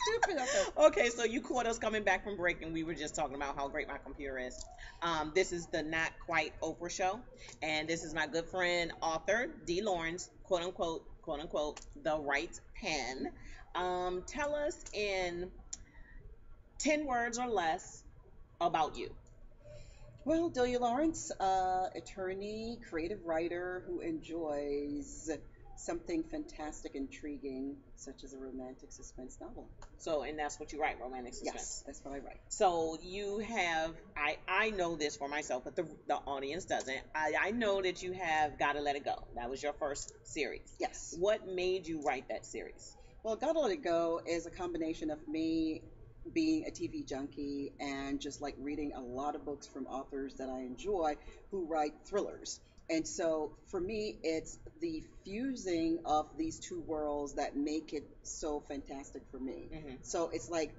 Stupid. Okay, so you caught us coming back from break, and we were just talking about how great my computer is. This is the Not Quite Oprah Show, and this is my good friend, Author Dee Lawrence, quote unquote, the right pen. Tell us in 10 words or less about you. Well, Delia Lawrence, attorney, creative writer who enjoys something fantastic, intriguing, such as a romantic suspense novel. So, and that's what you write, romantic Yes, suspense. that's what I write. So you have, I know this for myself, but the audience doesn't. I know that you have Gotta Let It Go. That was your first series. Yes. What made you write that series? Well, Gotta Let It Go is a combination of me being a TV junkie and just like reading a lot of books from authors that I enjoy who write thrillers. And so for me, it's the fusing of these two worlds that make it so fantastic for me. So it's like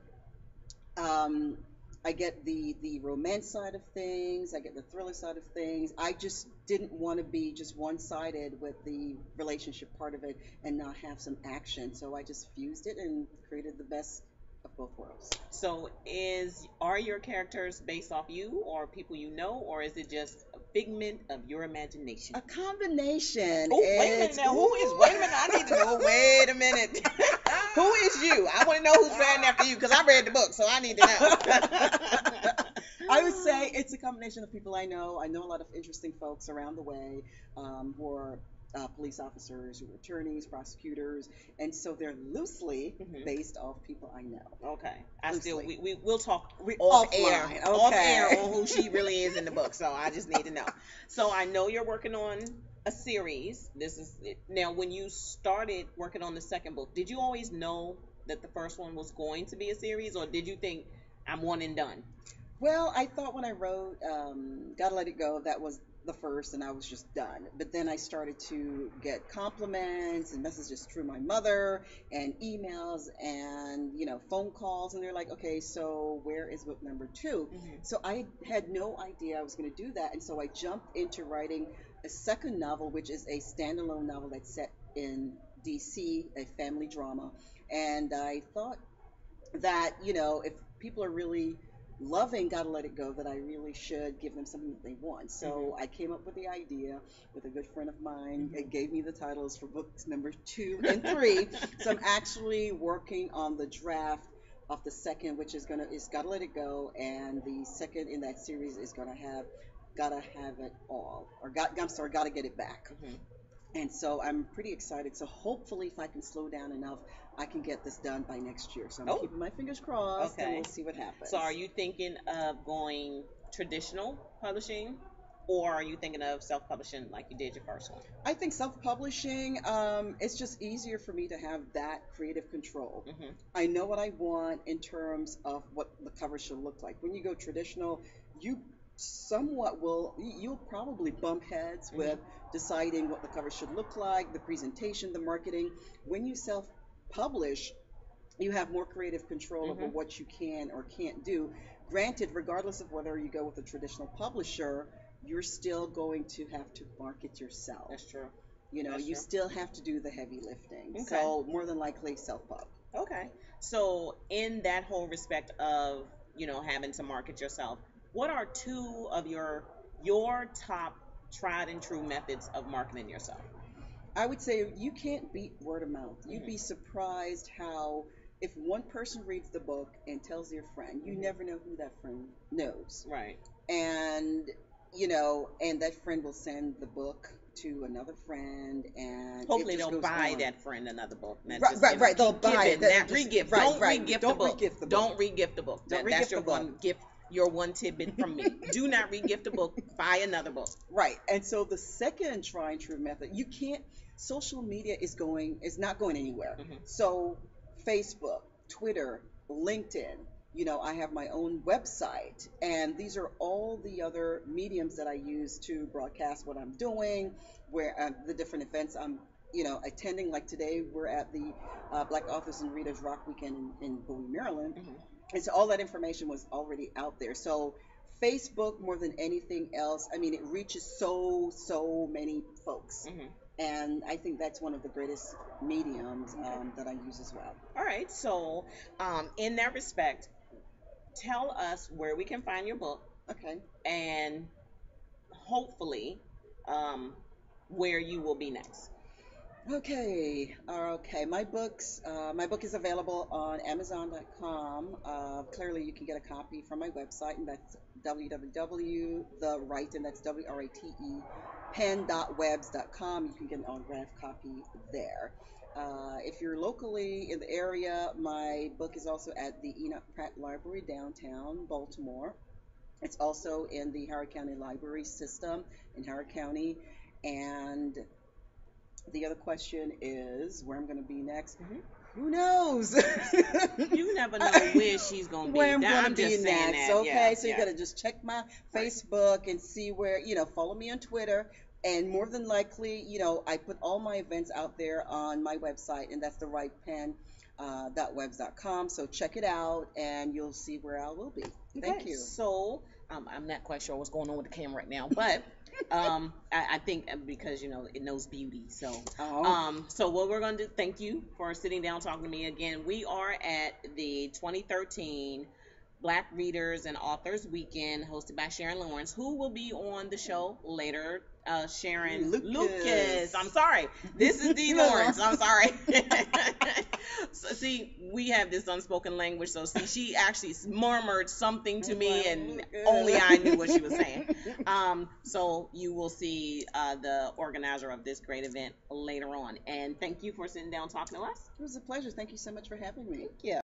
um, I get the romance side of things, I get the thriller side of things. I just didn't want to be just one sided with the relationship part of it and not have some action. So I just fused it and created the best of both worlds. So are your characters based off you or people you know, or is it just a figment of your imagination? A combination. Oh, wait a minute now. Wait a minute. I need to know. Wait a minute. Who is you? I want to know who's writing after you because I read the book, so I need to know. I would say it's a combination of people I know. I know a lot of interesting folks around the way who are police officers, who are attorneys, prosecutors, and so they're loosely based off people I know. Okay. Loosely. We'll talk off Offline, air, okay. off air on who she really is in the book. So I just need to know. So I know you're working on a series. This is it. Now, when you started working on the second book, did you always know that the first one was going to be a series, or did you think I'm one and done? Well, I thought when I wrote Gotta Let It Go, that was the first, and I was just done. But then I started to get compliments and messages through my mother and emails and, phone calls. And they're like, okay, so where is book number 2? So I had no idea I was going to do that. And so I jumped into writing a second novel, which is a standalone novel that's set in DC, a family drama. And I thought that, if people are really loving Gotta Let It Go, that I really should give them something that they want. So I came up with the idea with a good friend of mine. It gave me the titles for books number 2 and 3. So I'm actually working on the draft of the second, which is Gotta Let It Go, and the second in that series is gonna have Gotta Have It All, or I'm sorry, Gotta Get It Back. And so I'm pretty excited. So hopefully, if I can slow down enough, I can get this done by next year. So I'm keeping my fingers crossed, and we'll see what happens. So are you thinking of going traditional publishing, or are you thinking of self-publishing like you did your first one? I think self-publishing, it's just easier for me to have that creative control. I know what I want in terms of what the cover should look like. When you go traditional, you you'll probably bump heads with deciding what the cover should look like, the presentation, the marketing. When you self-publish, you have more creative control over what you can or can't do. Granted, regardless of whether you go with a traditional publisher, you're still going to have to market yourself. That's true. You still have to do the heavy lifting. Okay. So more than likely self-pub. Okay. So in that whole respect of, having to market yourself, what are two of your top tried and true methods of marketing yourself? I would say you can't beat word of mouth. You'd be surprised how if one person reads the book and tells their friend, you never know who that friend knows. Right. And and that friend will send the book to another friend, and hopefully they'll buy that friend another book. Right. They'll buy it. Not re-gift. Don't re-gift the book. Don't re-gift the book. That's your one gift. Your one tidbit from me. Do not re-gift a book. Buy another book. Right. And so the second try and true method, you can't. Social media is not going anywhere. So Facebook, Twitter, LinkedIn. I have my own website, and these are all the other mediums that I use to broadcast what I'm doing, where the different events I'm, attending. Like today, we're at the Black Authors and Readers Rock Weekend in Bowie, Maryland, and so all that information was already out there. So Facebook, more than anything else, I mean, it reaches so many folks. And I think that's one of the greatest mediums Okay. that I use as well. All right. So, in that respect, tell us where we can find your book Okay. and hopefully um, where you will be next. Okay. My book is available on Amazon.com. Clearly, you can get a copy from my website, and that's www.the and that's WRATE pen.webs.com. You can get an autographed copy there. If you're locally in the area, my book is also at the Enoch Pratt Library downtown Baltimore. It's also in the Howard County Library System in Howard County. And the other question is where I'm going to be next. Hmm. Who knows? You never know where she's gonna be. Where I'm going to I'm be just saying next. that. Yeah, Okay, so you yeah. got to just check my Right. Facebook and see where, follow me on Twitter. And more than likely, I put all my events out there on my website, and that's the right pen. .webs.com. So check it out, and you'll see where I will be. Thank Okay. you. So I'm not quite sure what's going on with the camera right now, but I think because it knows beauty. So Oh, so what we're gonna do. Thank you for sitting down talking to me again. We are at the 2013 Black Readers and Authors Weekend, hosted by Sharon Lawrence, who will be on the show later. Sharon Lucas. I'm sorry. This is Dee Lawrence. I'm sorry. So see, we have this unspoken language. So see, she actually murmured something to me, and only I knew what she was saying. So you will see the organizer of this great event later on. And thank you for sitting down talking to us. It was a pleasure. Thank you so much for having me. Yeah.